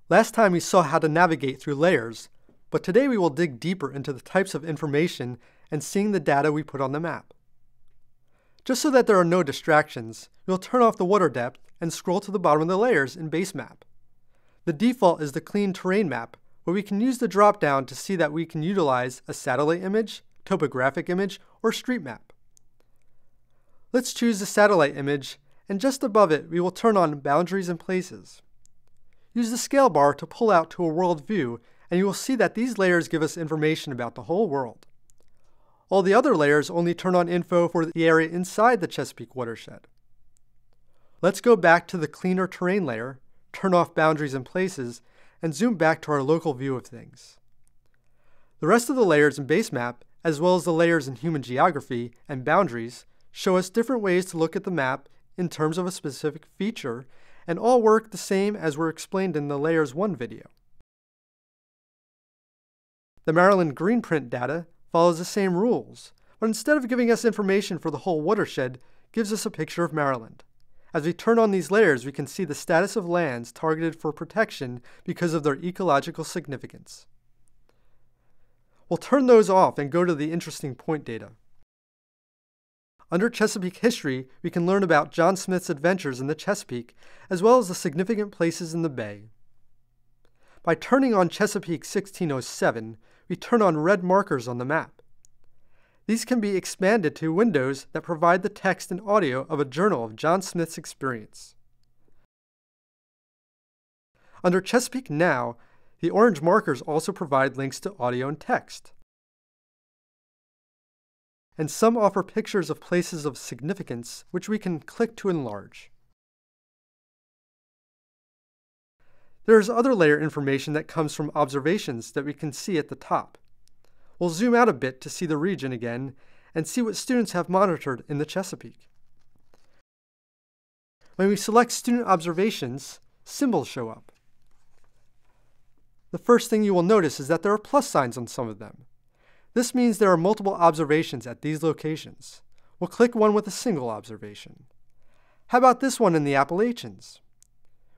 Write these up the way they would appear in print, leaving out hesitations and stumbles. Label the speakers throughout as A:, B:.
A: Last time we saw how to navigate through layers, but today we will dig deeper into the types of information and seeing the data we put on the map. Just so that there are no distractions, we'll turn off the water depth and scroll to the bottom of the layers in Base Map. The default is the clean terrain map, where we can use the drop-down to see that we can utilize a satellite image, topographic image, or street map. Let's choose the satellite image, and just above it we will turn on Boundaries and Places. Use the scale bar to pull out to a world view, and you will see that these layers give us information about the whole world. All the other layers only turn on info for the area inside the Chesapeake watershed. Let's go back to the cleaner terrain layer, turn off Boundaries and Places, and zoom back to our local view of things. The rest of the layers in Base Map, as well as the layers in Human Geography and Boundaries, show us different ways to look at the map in terms of a specific feature, and all work the same as were explained in the Layers 1 video. The Maryland green print data follows the same rules, but instead of giving us information for the whole watershed, gives us a picture of Maryland. As we turn on these layers, we can see the status of lands targeted for protection because of their ecological significance. We'll turn those off and go to the interesting point data. Under Chesapeake history, we can learn about John Smith's adventures in the Chesapeake, as well as the significant places in the bay. By turning on Chesapeake 1607, we turn on red markers on the map. These can be expanded to windows that provide the text and audio of a journal of John Smith's experience. Under Chesapeake Now, the orange markers also provide links to audio and text. And some offer pictures of places of significance, which we can click to enlarge. There is other layer information that comes from observations that we can see at the top. We'll zoom out a bit to see the region again and see what students have monitored in the Chesapeake. When we select Student Observations, symbols show up. The first thing you will notice is that there are plus signs on some of them. This means there are multiple observations at these locations. We'll click one with a single observation. How about this one in the Appalachians?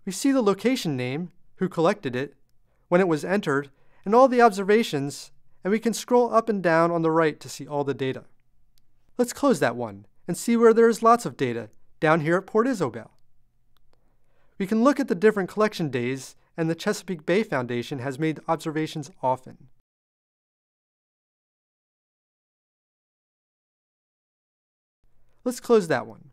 A: We see the location name, who collected it, when it was entered, and all the observations, and we can scroll up and down on the right to see all the data. Let's close that one and see where there is lots of data down here at Port Isobel. We can look at the different collection days, and the Chesapeake Bay Foundation has made observations often. Let's close that one.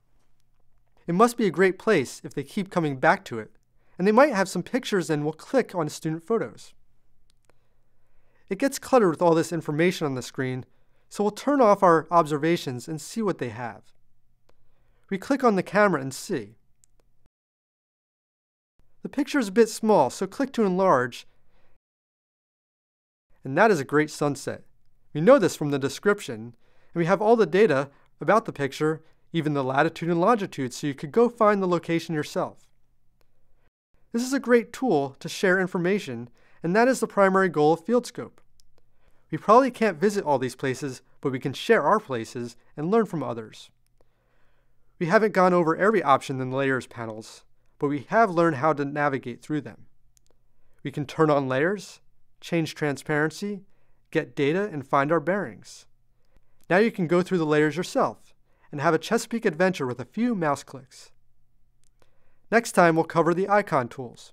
A: It must be a great place if they keep coming back to it, and they might have some pictures, and we'll click on student photos. It gets cluttered with all this information on the screen, so we'll turn off our observations and see what they have. We click on the camera and see. The picture is a bit small, so click to enlarge, and that is a great sunset. We know this from the description, and we have all the data about the picture, even the latitude and longitude, so you could go find the location yourself. This is a great tool to share information, and that is the primary goal of FieldScope. We probably can't visit all these places, but we can share our places and learn from others. We haven't gone over every option in the layers panels, but we have learned how to navigate through them. We can turn on layers, change transparency, get data, and find our bearings. Now you can go through the layers yourself and have a Chesapeake adventure with a few mouse clicks. Next time we'll cover the icon tools.